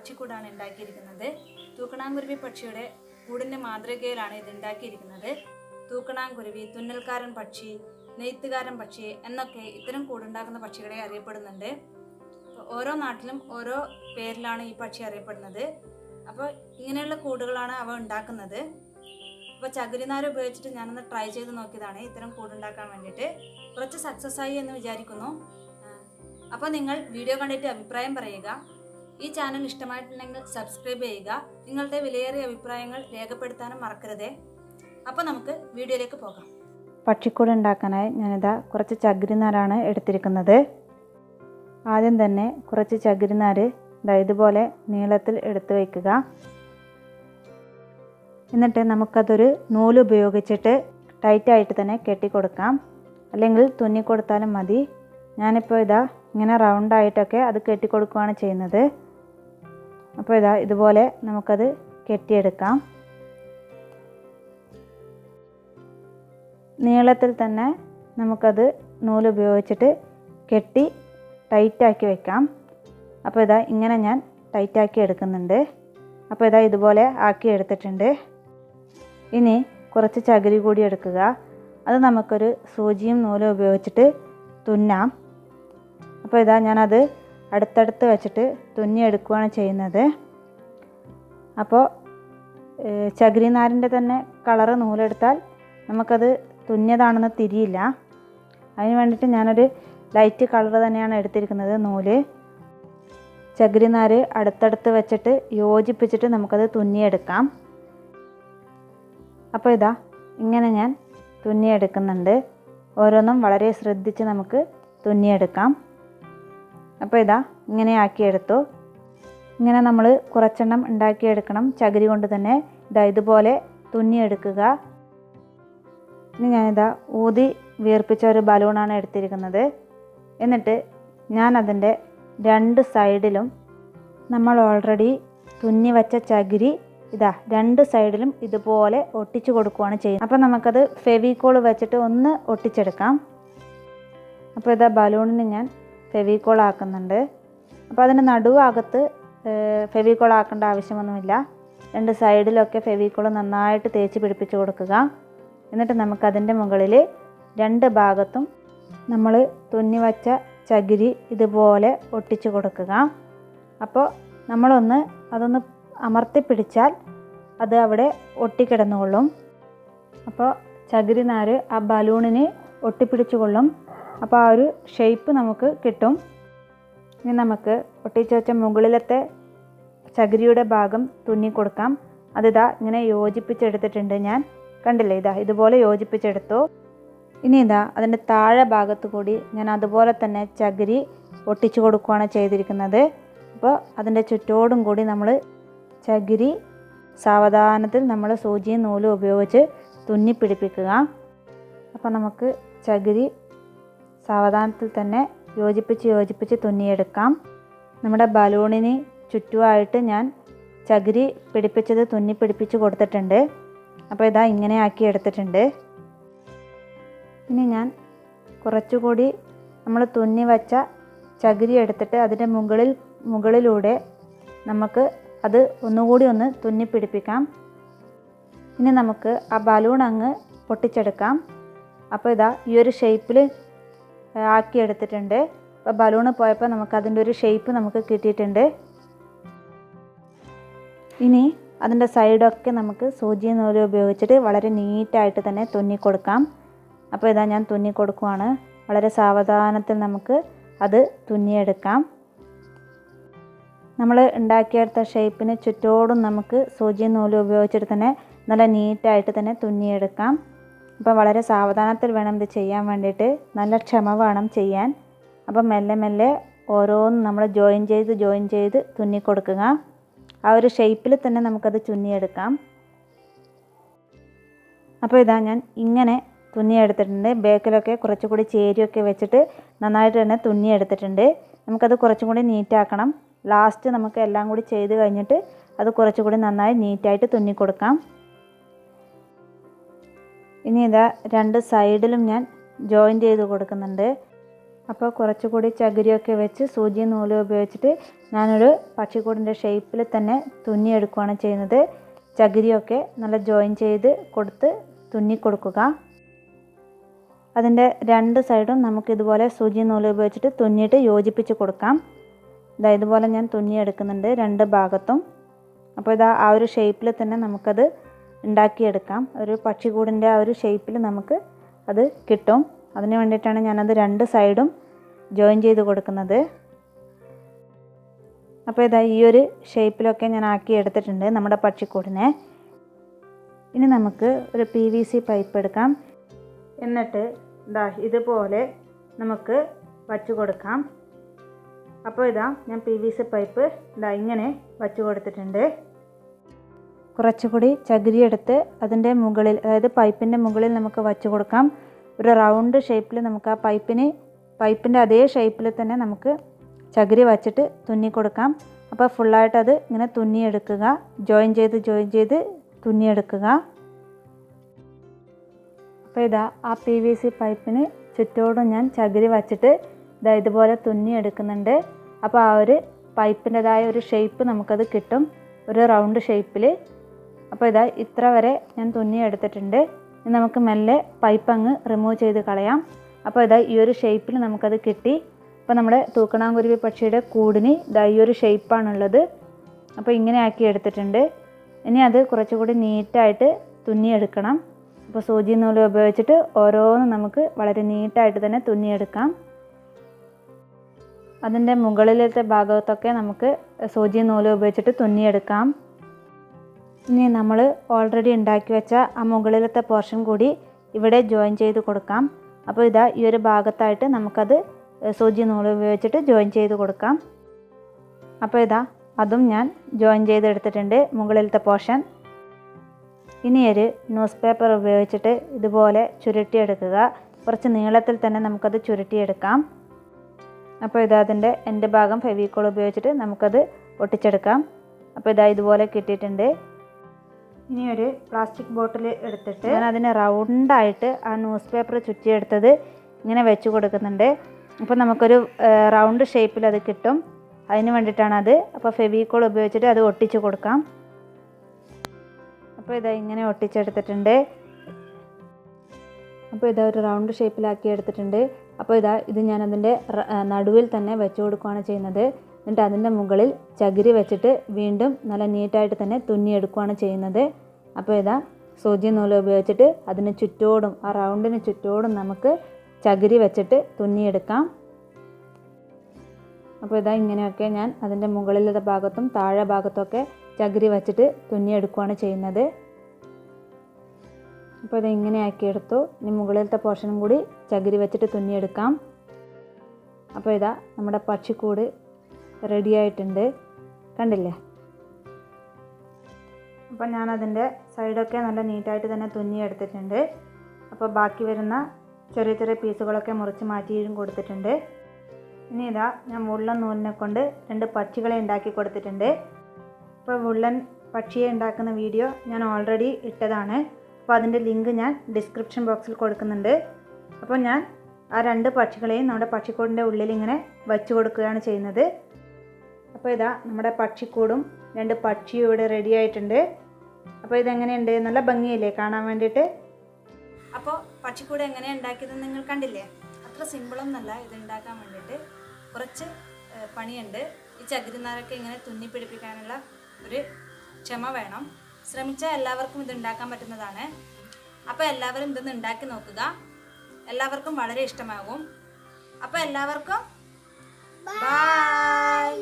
പക്ഷിക്കൂടാണ് ഉണ്ടാക്കിയിരിക്കുന്നത്. തൂക്കണാംകുരുവി പക്ഷിയുടെ കൂടിൻ്റെ മാതൃകയിലാണ് ഇത് ഉണ്ടാക്കിയിരിക്കുന്നത്. തൂക്കണാംകുരുവി, തുന്നൽക്കാരൻ പക്ഷി, നെയ്ത്തുകാരൻ പക്ഷി എന്നൊക്കെ ഇത്തരം കൂടുണ്ടാക്കുന്ന പക്ഷികളെ അറിയപ്പെടുന്നുണ്ട്. ഓരോ നാട്ടിലും ഓരോ പേരിലാണ് ഈ പക്ഷി അറിയപ്പെടുന്നത്. അപ്പോൾ ഇങ്ങനെയുള്ള കൂടുകളാണ് അവ ഉണ്ടാക്കുന്നത്. അപ്പോൾ ചകിരിനാര് ഉപയോഗിച്ചിട്ട് ഞാനൊന്ന് ട്രൈ ചെയ്ത് നോക്കിയതാണ് ഇത്തരം കൂടുണ്ടാക്കാൻ വേണ്ടിയിട്ട്. കുറച്ച് സക്സസ് ആയി എന്ന് വിചാരിക്കുന്നു. അപ്പോൾ നിങ്ങൾ വീഡിയോ കണ്ടിട്ട് അഭിപ്രായം പറയുക. ഈ ചാനൽ ഇഷ്ടമായിട്ടുണ്ടെങ്കിൽ സബ്സ്ക്രൈബ് ചെയ്യുക. നിങ്ങളുടെ വിലയേറിയ അഭിപ്രായങ്ങൾ രേഖപ്പെടുത്താനും മറക്കരുതേ. അപ്പോൾ നമുക്ക് വീഡിയോയിലേക്ക് പോകാം. പക്ഷിക്കൂട് ഉണ്ടാക്കാനായി ഞാനിതാ കുറച്ച് ചകിരിനാരാണ് എടുത്തിരിക്കുന്നത്. ആദ്യം തന്നെ കുറച്ച് ചകിരിനാര് ഇതുപോലെ നീളത്തിൽ എടുത്ത് വയ്ക്കുക. എന്നിട്ട് നമുക്കതൊരു നൂല് ഉപയോഗിച്ചിട്ട് ടൈറ്റായിട്ട് തന്നെ കെട്ടിക്കൊടുക്കാം. അല്ലെങ്കിൽ തുന്നി കൊടുത്താലും മതി. ഞാനിപ്പോൾ ഇങ്ങനെ റൗണ്ടായിട്ടൊക്കെ അത് കെട്ടിക്കൊടുക്കുകയാണ് ചെയ്യുന്നത്. അപ്പോൾ ഇതുപോലെ നമുക്കത് കെട്ടിയെടുക്കാം. നീളത്തിൽ തന്നെ നമുക്കത് നൂല് ഉപയോഗിച്ചിട്ട് കെട്ടി ടൈറ്റാക്കി വെക്കാം. അപ്പോൾ ഇങ്ങനെ ഞാൻ ടൈറ്റാക്കി എടുക്കുന്നുണ്ട്. അപ്പോൾ ഇതുപോലെ ആക്കി എടുത്തിട്ടുണ്ട്. ഇനി കുറച്ച് ചകിരി കൂടി എടുക്കുക. അത് നമുക്കൊരു സൂചിയും നൂലും ഉപയോഗിച്ചിട്ട് തുന്നാം. അപ്പോൾ ഞാനത് അടുത്തടുത്ത് വെച്ചിട്ട് തുന്നിയെടുക്കുകയാണ് ചെയ്യുന്നത്. അപ്പോൾ ചകിരിനാരിൻ്റെ തന്നെ കളറ് നൂലെടുത്താൽ നമുക്കത് തുന്നിയതാണെന്ന് തിരിയില്ല. അതിന് വേണ്ടിയിട്ട് ഞാനൊരു ലൈറ്റ് കളർ തന്നെയാണ് എടുത്തിരിക്കുന്നത് നൂല്. ചകിരിനാര് അടുത്തടുത്ത് വെച്ചിട്ട് യോജിപ്പിച്ചിട്ട് നമുക്കത് തുന്നിയെടുക്കാം. അപ്പോൾ ഇങ്ങനെ ഞാൻ തുന്നിയെടുക്കുന്നുണ്ട്. ഓരോന്നും വളരെ ശ്രദ്ധിച്ച് നമുക്ക് തുന്നിയെടുക്കാം. അപ്പോൾ ഇങ്ങനെ ആക്കിയെടുത്തു. ഇങ്ങനെ നമ്മൾ കുറച്ചെണ്ണം ഉണ്ടാക്കിയെടുക്കണം. ചകിരി കൊണ്ട് തന്നെ ഇതുപോലെ തുന്നിയെടുക്കുക. ഇനി ഊതി വീർപ്പിച്ച ഒരു ബലൂണാണ് എടുത്തിരിക്കുന്നത്. എന്നിട്ട് ഞാൻ അതിൻ്റെ രണ്ട് സൈഡിലും നമ്മൾ ഓൾറെഡി തുന്നി വച്ച ചകിരി രണ്ട് സൈഡിലും ഇതുപോലെ ഒട്ടിച്ചു കൊടുക്കുകയാണ് ചെയ്യുന്നത്. അപ്പോൾ നമുക്കത് ഫെവിക്കോൾ വെച്ചിട്ട് ഒന്ന് ഒട്ടിച്ചെടുക്കാം. അപ്പോൾ ബലൂണിന് ഞാൻ ഫെവിക്കോൾ ആക്കുന്നുണ്ട്. അപ്പോൾ അതിൻ്റെ നടുഭാഗത്ത് ഫെവിക്കോൾ ആക്കേണ്ട ആവശ്യമൊന്നുമില്ല. രണ്ട് സൈഡിലൊക്കെ ഫെവിക്കോൾ നന്നായിട്ട് തേച്ച് പിടിപ്പിച്ച് കൊടുക്കുക. എന്നിട്ട് നമുക്കതിൻ്റെ മുകളിൽ രണ്ട് ഭാഗത്തും നമ്മൾ തുന്നി വച്ച ചകിരി ഇതുപോലെ ഒട്ടിച്ചു കൊടുക്കുക. അപ്പോൾ അതൊന്ന് അമർത്തി പിടിച്ചാൽ അത് അവിടെ ഒട്ടിക്കിടന്നുകൊള്ളും. അപ്പോൾ ചകിരിനാര് ആ ബലൂണിന് ഒട്ടിപ്പിടിച്ചു കൊള്ളും. അപ്പോൾ ആ ഒരു ഷേപ്പ് നമുക്ക് കിട്ടും. ഇനി നമുക്ക് ഒട്ടിച്ചു വെച്ച മുകളിലത്തെ ചകിരിയുടെ ഭാഗം തുന്നി കൊടുക്കാം. അത് ഇങ്ങനെ യോജിപ്പിച്ചെടുത്തിട്ടുണ്ട് ഞാൻ. കണ്ടില്ലേ, ഇതുപോലെ യോജിപ്പിച്ചെടുത്തു. ഇനി അതിൻ്റെ താഴെ ഭാഗത്ത് കൂടി ഞാൻ അതുപോലെ തന്നെ ചകിരി ഒട്ടിച്ചു കൊടുക്കുകയാണ് ചെയ്തിരിക്കുന്നത്. അപ്പോൾ അതിൻ്റെ ചുറ്റോടും കൂടി നമ്മൾ ചകിരി സാവധാനത്തിൽ നമ്മൾ സൂചിയും നൂലും ഉപയോഗിച്ച് തുന്നി പിടിപ്പിക്കുക. അപ്പോൾ നമുക്ക് ചകിരി സാവധാനത്തിൽ തന്നെ യോജിപ്പിച്ച് തുന്നിയെടുക്കാം. നമ്മുടെ ബലൂണിന് ചുറ്റുമായിട്ട് ഞാൻ ചകിരി പിടിപ്പിച്ചത് തുന്നി പിടിപ്പിച്ച് കൊടുത്തിട്ടുണ്ട്. അപ്പോൾ ഇങ്ങനെ ആക്കി എടുത്തിട്ടുണ്ട്. ഇനി ഞാൻ കുറച്ചുകൂടി നമ്മൾ തുന്നി വച്ച ചകിരി എടുത്തിട്ട് അതിൻ്റെ മുകളിലൂടെ നമുക്ക് അത് ഒന്നുകൂടി ഒന്ന് തുന്നി പിടിപ്പിക്കാം. ഇനി നമുക്ക് ആ ബലൂൺ അങ്ങ് പൊട്ടിച്ചെടുക്കാം. അപ്പോൾ ഈ ഒരു ഷേപ്പിൽ ആക്കി എടുത്തിട്ടുണ്ട്. അപ്പോൾ ബലൂണ് പോയപ്പോൾ നമുക്ക് അതിൻ്റെ ഒരു ഷേപ്പ് നമുക്ക് കിട്ടിയിട്ടുണ്ട്. ഇനി അതിൻ്റെ സൈഡൊക്കെ നമുക്ക് സൂചി നൂല് ഉപയോഗിച്ചിട്ട് വളരെ നീറ്റായിട്ട് തന്നെ തുന്നി കൊടുക്കാം. അപ്പോൾ ഞാൻ തുന്നി കൊടുക്കുവാണ്. വളരെ സാവധാനത്തിൽ നമുക്ക് അത് തുന്നിയെടുക്കാം. നമ്മൾ ഉണ്ടാക്കിയെടുത്ത ഷേപ്പിന് ചുറ്റോടും നമുക്ക് സൂചി നൂല് ഉപയോഗിച്ചിട്ട് തന്നെ നല്ല നീറ്റായിട്ട് തന്നെ തുന്നിയെടുക്കാം. അപ്പോൾ വളരെ സാവധാനത്തിൽ വേണം ഇത് ചെയ്യാൻ വേണ്ടിയിട്ട്. നല്ല ക്ഷമ വേണം ചെയ്യാൻ. അപ്പം മെല്ലെ മെല്ലെ ഓരോന്നും നമ്മൾ ജോയിൻ ചെയ്ത് തുന്നി കൊടുക്കുക. ആ ഒരു ഷേപ്പിൽ തന്നെ നമുക്കത് തുന്നിയെടുക്കാം. അപ്പോൾ ഞാൻ ഇങ്ങനെ തുന്നിയെടുത്തിട്ടുണ്ട്. ബേക്കിലൊക്കെ കുറച്ചുകൂടി ചേരിയൊക്കെ വെച്ചിട്ട് നന്നായിട്ട് തന്നെ തുന്നിയെടുത്തിട്ടുണ്ട്. നമുക്കത് കുറച്ചും കൂടി നീറ്റാക്കണം. ലാസ്റ്റ് നമുക്ക് എല്ലാം കൂടി ചെയ്ത് കഴിഞ്ഞിട്ട് അത് കുറച്ചുകൂടി നന്നായി നീറ്റായിട്ട് തുന്നി കൊടുക്കാം. ഇനി രണ്ട് സൈഡിലും ഞാൻ ജോയിൻ ചെയ്ത് കൊടുക്കുന്നുണ്ട്. അപ്പോൾ കുറച്ചുകൂടി ചകിരിയൊക്കെ വെച്ച് സൂചി നൂലും ഉപയോഗിച്ചിട്ട് ഞാനൊരു പക്ഷിക്കൂടിൻ്റെ ഷേപ്പിൽ തന്നെ തുന്നിയെടുക്കുകയാണ് ചെയ്യുന്നത്. ചകിരിയൊക്കെ നല്ല ജോയിൻ ചെയ്ത് കൊടുത്ത് തുന്നി കൊടുക്കുക. അതിൻ്റെ രണ്ട് സൈഡും നമുക്കിതുപോലെ സൂചി നൂല് ഉപയോഗിച്ചിട്ട് തുന്നിയിട്ട് യോജിപ്പിച്ച് കൊടുക്കാം. ഇതുപോലെ ഞാൻ തുന്നിയെടുക്കുന്നുണ്ട് രണ്ട് ഭാഗത്തും. അപ്പോൾ ആ ഒരു ഷേപ്പിൽ തന്നെ നമുക്കത് ഉണ്ടാക്കിയെടുക്കാം. ഒരു പക്ഷിക്കൂടിൻ്റെ ആ ഒരു ഷേപ്പിൽ നമുക്ക് അത് കിട്ടും. അതിന് വേണ്ടിയിട്ടാണ് ഞാനത് രണ്ട് സൈഡും ജോയിൻ ചെയ്ത് കൊടുക്കുന്നത്. അപ്പോൾ ഈ ഒരു ഷേപ്പിലൊക്കെ ഞാൻ ആക്കി എടുത്തിട്ടുണ്ട് നമ്മുടെ പക്ഷിക്കൂടിനെ. ഇനി നമുക്ക് ഒരു PVC പൈപ്പ് എടുക്കാം. എന്നിട്ട് ഇതുപോലെ നമുക്ക് വച്ചു കൊടുക്കാം. അപ്പോൾ ഞാൻ PVC പൈപ്പ് ഇങ്ങനെ വച്ചു കൊടുത്തിട്ടുണ്ട്. കുറച്ചുകൂടി ചകിരി എടുത്ത് അതിൻ്റെ മുകളിൽ, അതായത് പൈപ്പിൻ്റെ മുകളിൽ നമുക്ക് വച്ചു കൊടുക്കാം. ഒരു റൗണ്ട് ഷേപ്പിൽ നമുക്ക് ആ പൈപ്പിൻ്റെ അതേ ഷേപ്പിൽ തന്നെ നമുക്ക് ചകിരി വച്ചിട്ട് തുന്നി കൊടുക്കാം. അപ്പോൾ ഫുള്ളായിട്ട് അത് ഇങ്ങനെ തുന്നിയെടുക്കുക, ജോയിൻ ചെയ്ത് തുന്നിയെടുക്കുക. അപ്പോൾ ആ PVC പൈപ്പിന് ചുറ്റോടും ഞാൻ ചകിരി വച്ചിട്ട് ഇതുപോലെ തുന്നിയെടുക്കുന്നുണ്ട്. അപ്പോൾ ആ ഒരു പൈപ്പിൻ്റെതായ ഒരു ഷേപ്പ് നമുക്കത് കിട്ടും, ഒരു റൗണ്ട് ഷേപ്പിൽ. അപ്പോൾ ഇത്ര വരെ ഞാൻ തുന്നിയെടുത്തിട്ടുണ്ട്. ഇനി നമുക്ക് മെല്ലെ പൈപ്പ് അങ്ങ് റിമൂവ് ചെയ്ത് കളയാം. അപ്പോൾ ഈ ഒരു ഷേപ്പിൽ നമുക്കത് കിട്ടി. അപ്പോൾ നമ്മുടെ തൂക്കണാങ്കുരുവി പക്ഷിയുടെ കൂടിന് ഈ ഒരു ഷേപ്പാണുള്ളത്. അപ്പോൾ ഇങ്ങനെ ആക്കി എടുത്തിട്ടുണ്ട്. ഇനി അത് കുറച്ചുകൂടി നീറ്റായിട്ട് തുന്നിയെടുക്കണം. അപ്പോൾ സൂചി നൂല് ഉപയോഗിച്ചിട്ട് ഓരോന്നും നമുക്ക് വളരെ നീറ്റായിട്ട് തന്നെ തുന്നിയെടുക്കാം. അതിൻ്റെ മുകളിലത്തെ ഭാഗത്തൊക്കെ നമുക്ക് സൂചി നൂല് ഉപയോഗിച്ചിട്ട് തുന്നിയെടുക്കാം. ഇനി നമ്മൾ ഓൾറെഡി ഉണ്ടാക്കി വെച്ച ആ മുകളിലത്തെ പോർഷൻ കൂടി ഇവിടെ ജോയിൻ ചെയ്ത് കൊടുക്കാം. അപ്പോൾ ഈ ഒരു ഭാഗത്തായിട്ട് നമുക്കത് സൂചി നൂല് ഉപയോഗിച്ചിട്ട് ജോയിൻ ചെയ്ത് കൊടുക്കാം. അപ്പോൾ അതും ഞാൻ ജോയിൻ ചെയ്തെടുത്തിട്ടുണ്ട് മുകളിലത്തെ പോർഷൻ. ഇനി ഒരു ന്യൂസ് പേപ്പർ ഉപയോഗിച്ചിട്ട് ഇതുപോലെ ചുരുട്ടിയെടുക്കുക. കുറച്ച് നീളത്തിൽ തന്നെ നമുക്കത് ചുരുട്ടിയെടുക്കാം. അപ്പോൾ അതിൻ്റെ എൻ്റെ ഭാഗം ഫെവിക്കോൾ ഉപയോഗിച്ചിട്ട് നമുക്കത് ഒട്ടിച്ചെടുക്കാം. അപ്പോൾ ഇതുപോലെ കിട്ടിയിട്ടുണ്ട്. ഇനി ഒരു പ്ലാസ്റ്റിക് ബോട്ടിൽ എടുത്തിട്ട് ഞാൻ അതിനെ റൗണ്ടായിട്ട് ആ ന്യൂസ് പേപ്പർ ചുറ്റിയെടുത്തത് ഇങ്ങനെ വെച്ച് കൊടുക്കുന്നുണ്ട്. അപ്പോൾ നമുക്കൊരു റൗണ്ട് ഷേപ്പിൽ അത് കിട്ടും. അതിന് വേണ്ടിയിട്ടാണത്. അപ്പോൾ ഫെവിക്കോൾ ഉപയോഗിച്ചിട്ട് അത് ഒട്ടിച്ച് കൊടുക്കാം. അപ്പോൾ ഇങ്ങനെ ഒട്ടിച്ചെടുത്തിട്ടുണ്ട്. അപ്പോൾ ഒരു റൗണ്ട് ഷേപ്പിലാക്കി എടുത്തിട്ടുണ്ട്. അപ്പോൾ ഇത് ഞാൻ അതിൻ്റെ നടുവിൽ തന്നെ വെച്ച് കൊടുക്കുകയാണ് ചെയ്യുന്നത്. എന്നിട്ട് അതിൻ്റെ മുകളിൽ ചകിരി വെച്ചിട്ട് വീണ്ടും നല്ല നീറ്റായിട്ട് തന്നെ തുന്നിയെടുക്കുകയാണ് ചെയ്യുന്നത്. അപ്പോൾ സൂചി നൂല് ഉപയോഗിച്ചിട്ട് അതിന് ചുറ്റോടും, ആ റൗണ്ടിന് ചുറ്റോടും നമുക്ക് ചകിരി വെച്ചിട്ട് തുന്നിയെടുക്കാം. അപ്പോൾ ഇങ്ങനെയൊക്കെ ഞാൻ അതിൻ്റെ മുകളിലത്തെ ഭാഗത്തും താഴെ ഭാഗത്തൊക്കെ ചകിരി വെച്ചിട്ട് തുന്നിയെടുക്കുകയാണ് ചെയ്യുന്നത്. അപ്പോൾ ഇങ്ങനെ ആക്കിയെടുത്തു. ഇനി മുകളിലത്തെ പോർഷനും കൂടി ചകിരി വെച്ചിട്ട് തുന്നിയെടുക്കാം. അപ്പോൾ നമ്മുടെ പക്ഷിക്കൂട് റെഡി ആയിട്ടുണ്ട്, കണ്ടില്ലേ? അപ്പോൾ ഞാനതിൻ്റെ സൈഡൊക്കെ നല്ല നീറ്റായിട്ട് തന്നെ തുന്നിയെടുത്തിട്ടുണ്ട്. അപ്പോൾ ബാക്കി വരുന്ന ചെറിയ ചെറിയ പീസുകളൊക്കെ മുറിച്ച് മാറ്റിയും കൊടുത്തിട്ടുണ്ട്. ഇനി ഞാൻ വുള്ളൻ നൂലിനെ കൊണ്ട് 2 പക്ഷികളെ ഉണ്ടാക്കി കൊടുത്തിട്ടുണ്ട്. അപ്പോൾ വുള്ളൻ പക്ഷിയെ ഉണ്ടാക്കുന്ന വീഡിയോ ഞാൻ ഓൾറെഡി ഇട്ടതാണ്. അപ്പോൾ അതിൻ്റെ ലിങ്ക് ഞാൻ ഡിസ്ക്രിപ്ഷൻ ബോക്സിൽ കൊടുക്കുന്നുണ്ട്. അപ്പോൾ ഞാൻ ആ 2 പക്ഷികളെയും നമ്മുടെ പക്ഷിക്കൂടിൻ്റെ ഉള്ളിൽ ഇങ്ങനെ വച്ചു കൊടുക്കുകയാണ് ചെയ്യുന്നത്. അപ്പോൾ നമ്മുടെ പക്ഷിക്കൂടും 2 പക്ഷിയും ഇവിടെ റെഡി ആയിട്ടുണ്ട്. അപ്പോൾ ഇതെങ്ങനെയുണ്ട്? നല്ല ഭംഗിയില്ലേ കാണാൻ വേണ്ടിയിട്ട്? അപ്പോൾ പക്ഷിക്കൂട് എങ്ങനെ ഉണ്ടാക്കിയതെന്ന് നിങ്ങൾ കണ്ടില്ലേ? അത്ര സിമ്പിളൊന്നല്ല ഇത് ഉണ്ടാക്കാൻ വേണ്ടിയിട്ട്. കുറച്ച് പണിയുണ്ട്. ഈ ചകിരിനാരൊക്കെ ഇങ്ങനെ തുന്നി പിടിപ്പിക്കാനുള്ള ഒരു ക്ഷമ വേണം. ശ്രമിച്ചാൽ എല്ലാവർക്കും ഇത് ഉണ്ടാക്കാൻ പറ്റുന്നതാണ്. അപ്പോൾ എല്ലാവരും ഇതൊന്ന് ഉണ്ടാക്കി നോക്കുക. എല്ലാവർക്കും വളരെ ഇഷ്ടമാകും. അപ്പോൾ എല്ലാവർക്കും ബൈ.